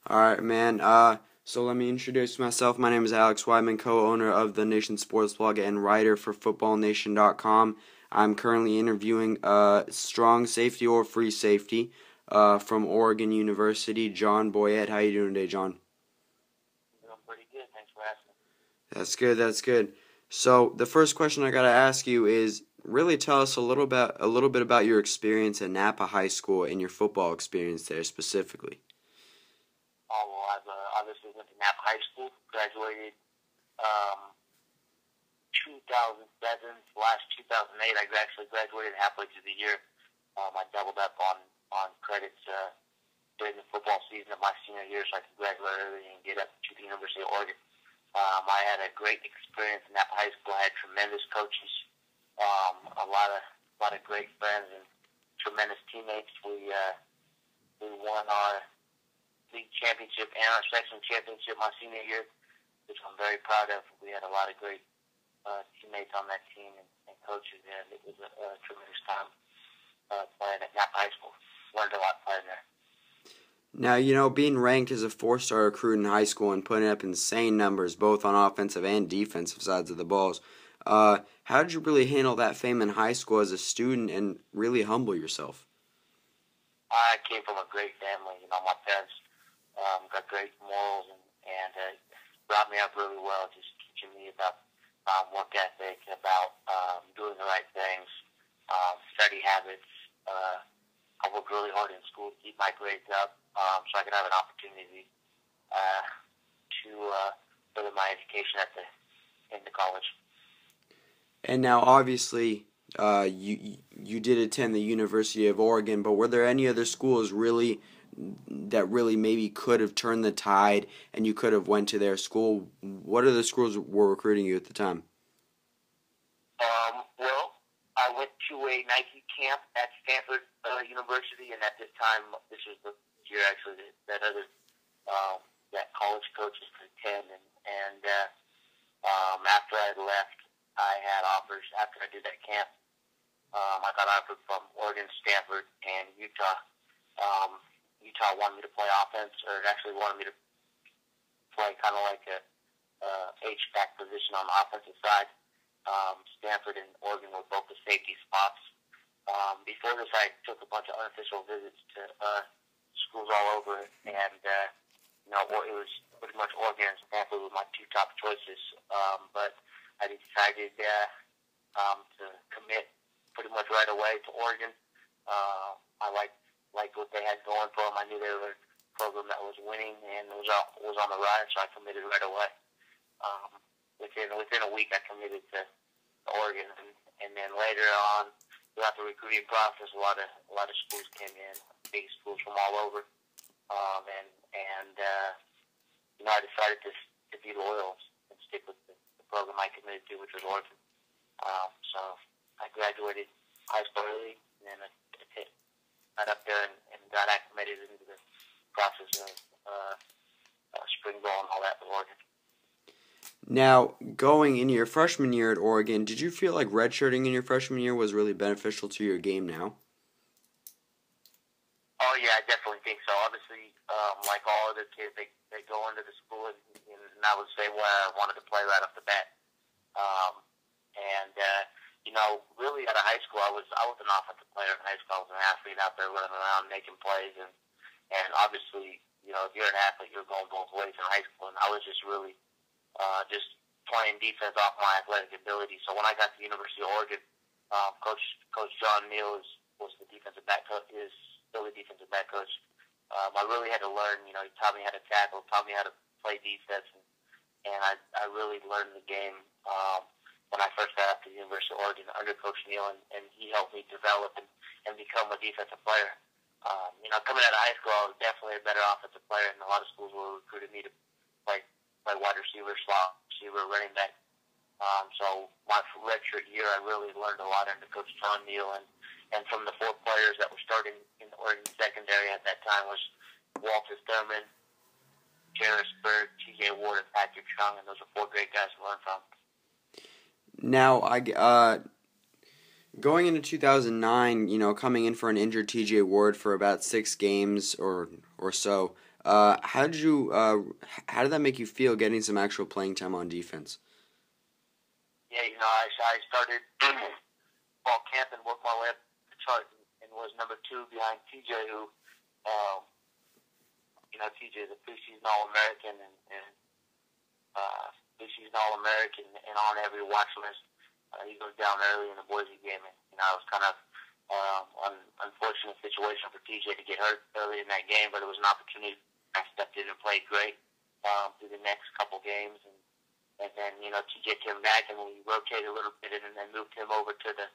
All right, man. So let me introduce myself. My name is Alex Weidman, co-owner of TheNationSportsBlog and writer for FootballNation.com. I'm currently interviewing strong safety or free safety from Oregon University, John Boyett. How you doing today, John? Doing pretty good. Thanks for asking. That's good. That's good. So the first question I gotta ask you is really tell us a little bit about your experience at Napa High School and your football experience there specifically. I've obviously went to Napa High School, graduated 2007. Last 2008, I actually graduated halfway through the year. I doubled up on credits during the football season of my senior year, so I could graduate early and get up to the University of Oregon. I had a great experience in Napa High School. I had tremendous coaches, a lot of great friends, and tremendous teammates. We won our league championship and our section championship my senior year, which I'm very proud of. We had a lot of great teammates on that team and coaches, and it was a tremendous time playing at Napa High School. Learned a lot playing there. Now, being ranked as a four-star recruit in high school and putting up insane numbers both on offensive and defensive sides of the balls, how did you really handle that fame in high school as a student and really humble yourself? I came from a great family. My parents got great morals and brought me up really well, just teaching me about work ethic, about doing the right things, study habits. I worked really hard in school to keep my grades up so I could have an opportunity to further my education in the college. And now, obviously, you did attend the University of Oregon, but were there any other schools that really maybe could have turned the tide and you could have went to their school? What other schools were recruiting you at the time? Well, I went to a Nike camp at Stanford University, and at this time, this was the year actually that college coaches could attend, and after I left, I had offers after I did that camp. I got offered from Oregon, Stanford, and Utah. Utah wanted me to play offense, or actually wanted me to play kind of like a H-back position on the offensive side. Stanford and Oregon were both the safety spots. Before this, I took a bunch of unofficial visits to schools all over, and it was pretty much Oregon and Stanford were my two top choices. But I decided to commit pretty much right away to Oregon. I liked what they had going for them. I knew they were a program that was winning and was on the rise, so I committed right away. Within a week, I committed to Oregon, and then later on, throughout the recruiting process, a lot of schools came in, big schools from all over, and I decided to be loyal and stick with the program I committed to, which was Oregon. So I graduated high school early, and then I got up there and got acclimated into the process of spring ball and all that with Oregon. Now, going into your freshman year at Oregon, did you feel like redshirting in your freshman year was really beneficial to your game now? Oh, yeah, I definitely think so. Obviously, like all other kids, they go into the school, and I would say I wanted to play right off the bat. Really out of high school, I was an offensive player in high school. I was an athlete out there running around making plays, and obviously, if you're an athlete, you're going both ways in high school, and I was just really just playing defense off my athletic ability. So when I got to the University of Oregon, Coach John Neal was the defensive back coach, is still the defensive back coach. I really had to learn. He taught me how to tackle, taught me how to play defense, and I really learned the game when I first got up to the University of Oregon under Coach Neal, and he helped me develop and become a defensive player. Coming out of high school, I was definitely a better offensive player, and a lot of schools were recruiting me to play wide receiver, slot receiver, running back. So my redshirt year, I really learned a lot under Coach John Neal, and from the four players that were starting in the Oregon secondary at that time was Walter Thurman, Jarris Berg, T.J. Ward, and Patrick Chung, and those are four great guys to learn from. Now, going into 2009, coming in for an injured T.J. Ward for about 6 games or so, How did that make you feel getting some actual playing time on defense? Yeah, I started fall camp and worked my way up the chart and was number 2 behind TJ, who, TJ is a preseason All-American and preseason All-American and on every watch list. He goes down early in the Boise game, and it was kind of unfortunate situation for TJ to get hurt early in that game, but it was an opportunity. I stepped in and played great through the next couple games, and then TJ came back and we rotated a little bit and then moved him over to the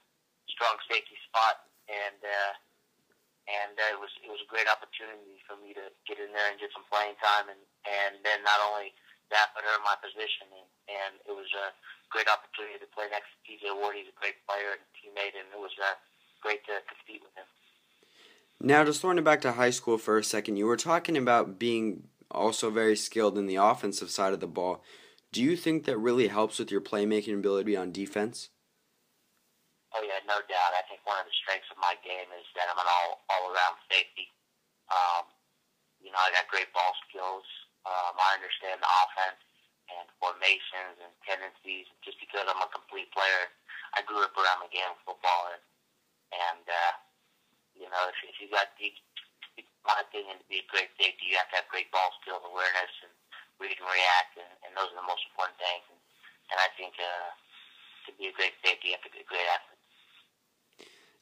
strong safety spot, and it was a great opportunity for me to get in there and get some playing time, and then not only that, but earn my position, and it was a great opportunity to play next to TJ Ward. He's a great player and teammate, and it was great to compete with him. Now, just throwing it back to high school for a second, you were talking about being also very skilled in the offensive side of the ball. Do you think that really helps with your playmaking ability on defense? Oh yeah, no doubt. I think one of the strengths of my game is that I'm an all-around safety. I got great ball skills. I understand the offense and formations and tendencies. Just because I'm a complete player, I grew up around the game of football, and if you got my opinion, to be a great safety, you have to have great ball skills, awareness, and read and react, and those are the most important things. And I think to be a great safety, you have to be a great athlete.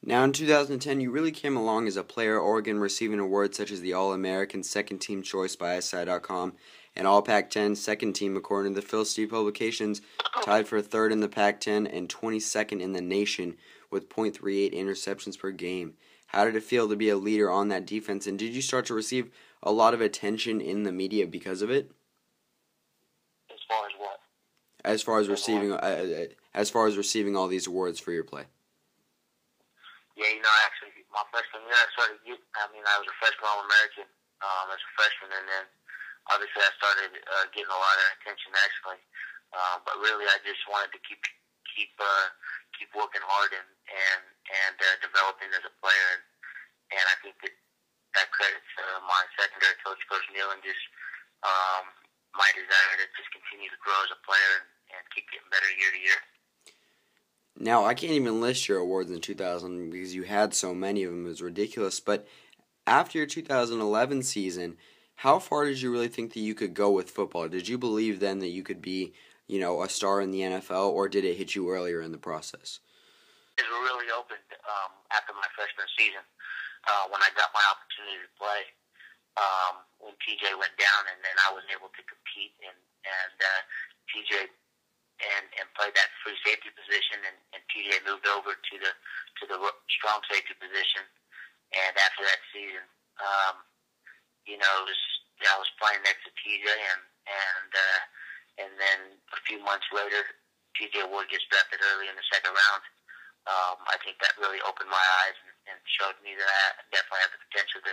Now, in 2010, you really came along as a player, Oregon receiving awards such as the All-American Second Team Choice by SI.com and All Pac-10 Second Team according to the Phil Steele publications, tied for third in the Pac-10 and 22nd in the nation with .38 interceptions per game. How did it feel to be a leader on that defense, and did you start to receive a lot of attention in the media because of it? As far as what? As far as receiving all these awards for your play. Yeah, actually, my freshman year, I was a freshman All-American as a freshman, and then obviously I started getting a lot of attention nationally. But really, I just wanted to keep working hard and developing as a player, and I think that credits my secondary coach, Coach Neal, and just my desire to just continue to grow as a player and keep getting better year to year. Now, I can't even list your awards in 2000 because you had so many of them. It was ridiculous. But after your 2011 season, how far did you really think that you could go with football? Did you believe then that you could be, a star in the NFL, or did it hit you earlier in the process? It really opened after my freshman season when I got my opportunity to play. When TJ went down, and then I was able to compete, and TJ and played that free safety position, and TJ moved over to the strong safety position. And after that season, I was playing next to TJ, and then a few months later, TJ Ward gets drafted early in the second round. I think that really opened my eyes and showed me that I definitely have the potential to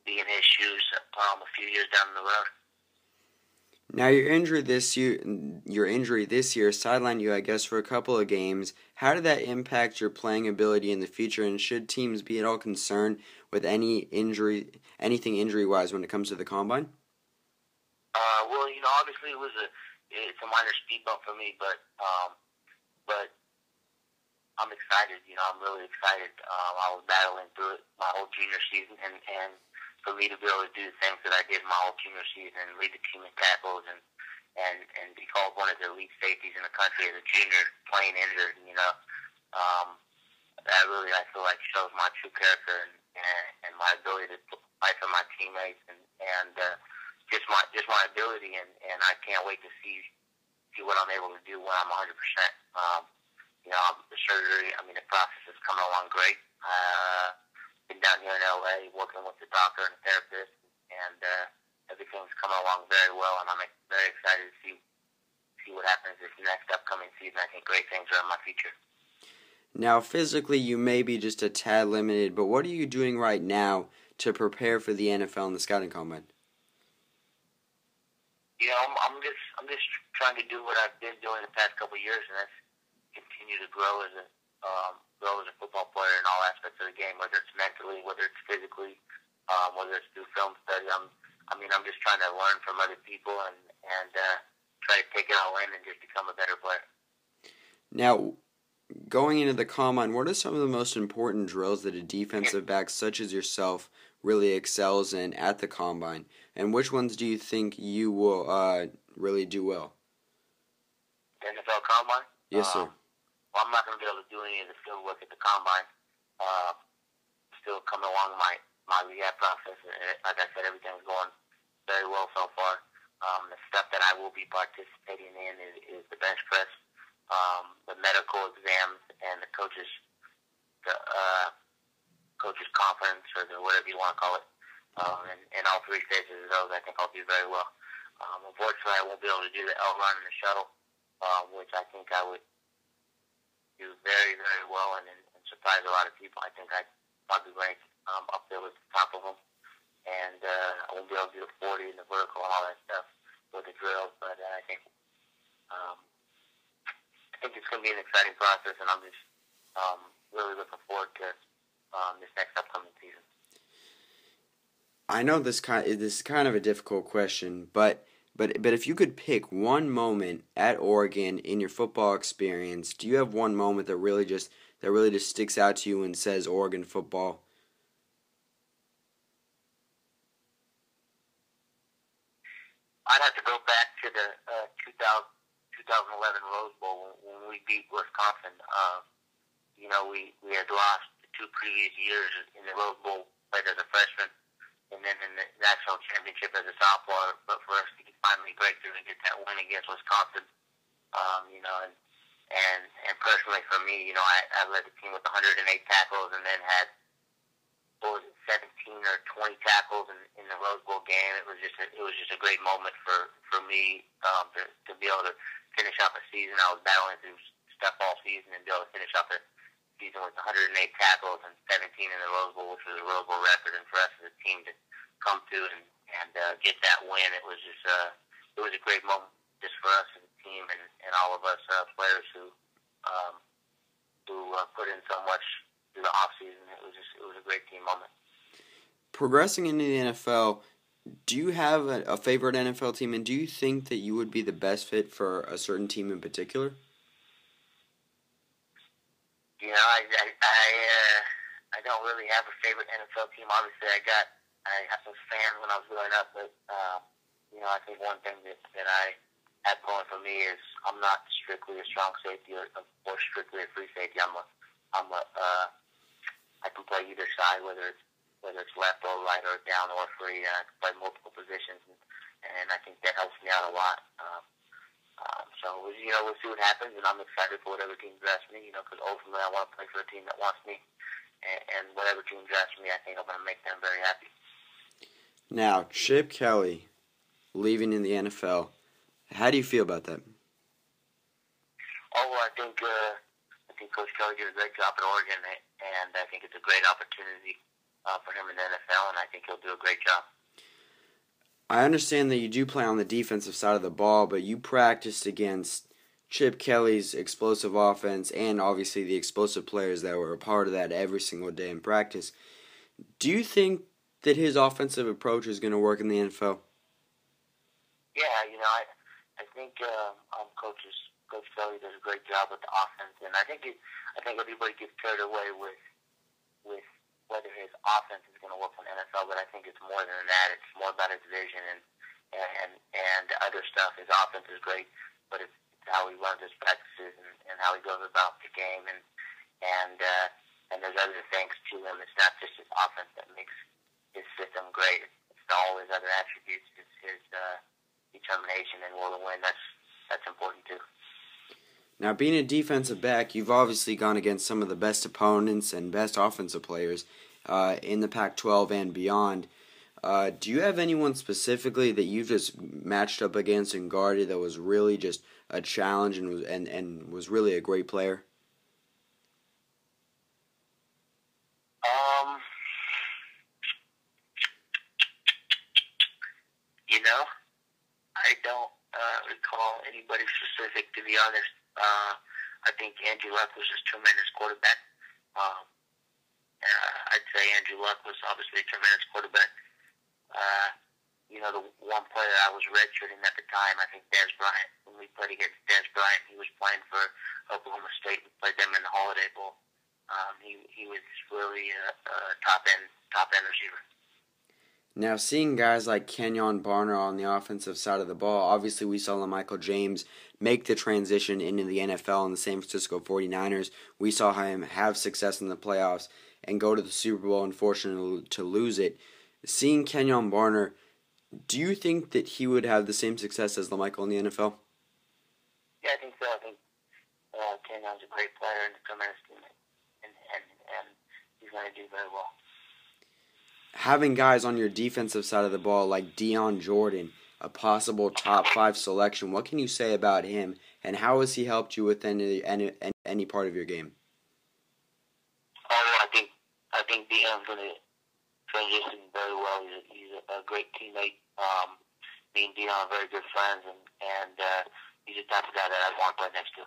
be in his shoes a few years down the road. Now, your injury this year sidelined you, I guess, for a couple of games. How did that impact your playing ability in the future, and should teams be at all concerned with anything injury-wise when it comes to the combine? Well, obviously it's a minor speed bump for me, but I'm excited. I'm really excited. I was battling through it my whole junior season, and for me to be able to do the things that I did my whole junior season and lead the team in tackles and be called one of the elite safeties in the country as a junior playing injured, that really, I feel like, shows my true character and my ability to fight for my teammates and just my ability, and I can't wait to see what I'm able to do when I'm 100%. The surgery, the process is coming along great. Been down here in LA working with the doctor and the therapist, and everything's coming along very well, and I'm very excited to see what happens this next upcoming season. I think great things are in my future. Now, physically, you may be just a tad limited, but what are you doing right now to prepare for the NFL and the scouting combine? I'm just trying to do what I've been doing the past couple of years, and that's continue to grow as a football player in all aspects of the game, whether it's mentally, whether it's physically, whether it's through film study. I'm just trying to learn from other people and try to take it all in and just become a better player. Now, going into the combine, what are some of the most important drills that a defensive back such as yourself really excels in at the combine? And which ones do you think you will really do well? The NFL combine? Yes, sir. Well, I'm not going to be able to do any of the field work at the combine. Still coming along my rehab process. Like I said, everything's going very well so far. The stuff that I will be participating in is the bench press, the medical exams, and the coaches conference, or whatever you want to call it. In all three stages of those, I think I'll do very well. Unfortunately, I won't be able to do the L run and the shuttle, which I think I would do very, very well and surprise a lot of people. I think I'd probably rank up there with the top of them. And I won't be able to do the 40 and the vertical and all that stuff with the drills, but I think it's going to be an exciting process, and I'm just really looking forward to this next upcoming season. I know this is kind of a difficult question, but if you could pick one moment at Oregon in your football experience, do you have one moment that really just sticks out to you and says Oregon football? I'd have to go back to the 2011 Rose Bowl when we beat Wisconsin. We had lost the two previous years in the Rose Bowl, played as a freshman, and then in the national championship as a sophomore. But for us to finally break through and get that win against Wisconsin, and personally for me, I led the team with 108 tackles, and then had 17 or 20 tackles in the Rose Bowl game. It was just a great moment for me to be able to finish off a season. I was battling through stuff all season and be able to finish off the season with 108 tackles and 17 in the Rose Bowl, which was a Rose Bowl record, and for us as a team to come to and get that win, it was just it was a great moment just for us as a team and all of us players who put in so much through the off season. It was a great team moment. Progressing into the NFL, do you have a favorite NFL team, and do you think that you would be the best fit for a certain team in particular? I don't really have a favorite NFL team. Obviously, I was a fan when I was growing up, but I think one thing that I have going for me is I'm not strictly a strong safety or strictly a free safety. I can play either side, whether it's left or right or down or free. I can play multiple positions, and I think that helps me out a lot. So we'll see what happens, and I'm excited for whatever team drafts me. Because ultimately I want to play for a team that wants me, and whatever team drafts me, I think I'm going to make them very happy. Now, Chip Kelly leaving in the NFL. How do you feel about that? Oh, I think Coach Kelly did a great job at Oregon, and I think it's a great opportunity for him in the NFL, and I think he'll do a great job. I understand that you do play on the defensive side of the ball, but you practiced against Chip Kelly's explosive offense and obviously the explosive players that were a part of that every single day in practice. Do you think that his offensive approach is going to work in the NFL? Yeah, I think Coach Kelly does a great job with the offense, and I think everybody gets carried away with whether his offense is going to work in the NFL, but I think it's more than that. It's more about his vision and other stuff. His offense is great, but it's how he runs his practices and how he goes about the game, and there's other things to him. It's not just his offense that makes his system great. It's all his other attributes. It's his determination and will to win. That's important too. Now, being a defensive back, you've obviously gone against some of the best opponents and best offensive players in the Pac-12 and beyond. Do you have anyone specifically that you've just matched up against and guarded that was really just a challenge and was really a great player? I don't recall anybody specific, to be honest. I think Andrew Luck was just a tremendous quarterback. I'd say Andrew Luck was obviously a tremendous quarterback. Uh, the one player I was redshirting at the time, I think Dez Bryant. When we played against Dez Bryant, he was playing for Oklahoma State. We played them in the Holiday Bowl. He was really a top end receiver. Now, seeing guys like Kenyon Barner on the offensive side of the ball, obviously we saw Michael James make the transition into the NFL in the San Francisco 49ers. We saw him have success in the playoffs and go to the Super Bowl, unfortunately, to lose it. Seeing Kenyon Barner, do you think that he would have the same success as Michael in the NFL? Yeah, I think so. I think Kenyon's a great player and a tremendous teammate, and he's going to do very well. Having guys on your defensive side of the ball like Dion Jordan, a possible top 5 selection, what can you say about him, and how has he helped you with any part of your game? Oh, I think Dion's going to transition very well. He's a great teammate. Me and Dion are very good friends, and he's the type of guy that I want to play next to.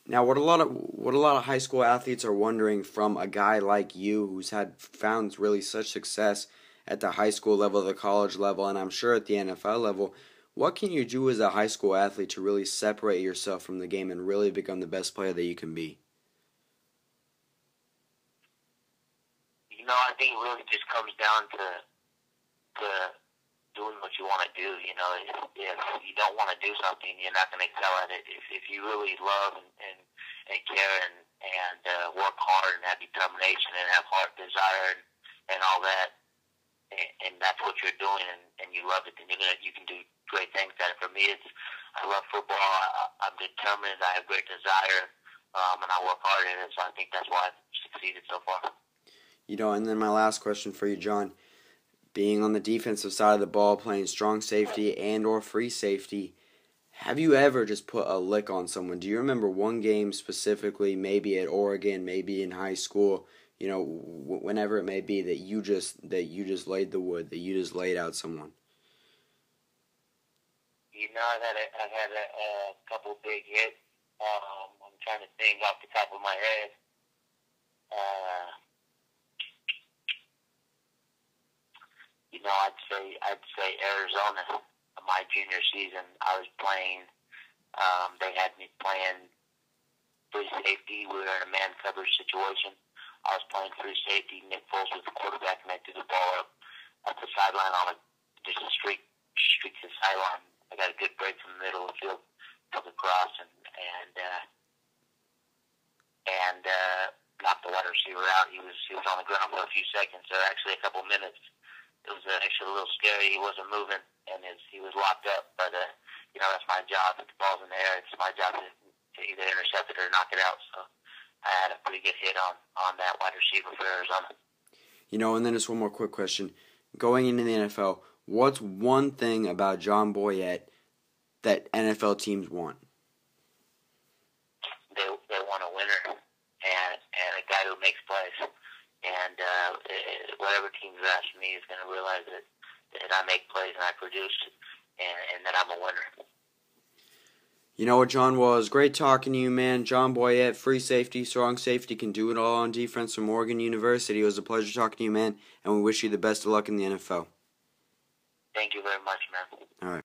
Now, what a lot of high school athletes are wondering from a guy like you, who's found really such success at the high school level, the college level, and I'm sure at the NFL level, what can you do as a high school athlete to really separate yourself from the game and really become the best player that you can be? I think it really just comes down to doing what you want to do. If you don't want to do something, you're not going to excel at it. If you really love and care and work hard and have determination and have heart desire and all that, and that's what you're doing and you love it, then you can do great things at it. For me, I love football. I'm determined. I have great desire, and I work hard at it. So I think that's why I've succeeded so far. And then my last question for you, John. Being on the defensive side of the ball, playing strong safety and or free safety, have you ever just put a lick on someone? Do you remember one game specifically, maybe at Oregon, maybe in high school, whenever it may be, that you just laid the wood, that you just laid out someone? I've had a couple big hits. I'm trying to think off the top of my head. I'd say Arizona. My junior season, I was playing. They had me playing free safety. We were in a man coverage situation. I was playing free safety. Nick Foles was the quarterback, and I threw the ball up the sideline on just a streak to the sideline. I got a good break from the middle of the field, took across, and knocked the wide receiver out. He was on the ground for a few seconds, or actually a couple minutes. It was actually a little scary. He wasn't moving, and he was locked up. But that's my job. If the ball's in the air, it's my job to either intercept it or knock it out. So I had a pretty good hit on that wide receiver for Arizona. And then just one more quick question. Going into the NFL, what's one thing about John Boyett that NFL teams want? They want a winner and a guy who makes plays. And whatever team's asking me is going to realize that I make plays and I produce, and that I'm a winner. You know what, John? Well, it was great talking to you, man. John Boyett, free safety, strong safety, can do it all on defense from Oregon University. It was a pleasure talking to you, man, and we wish you the best of luck in the NFL. Thank you very much, man. All right.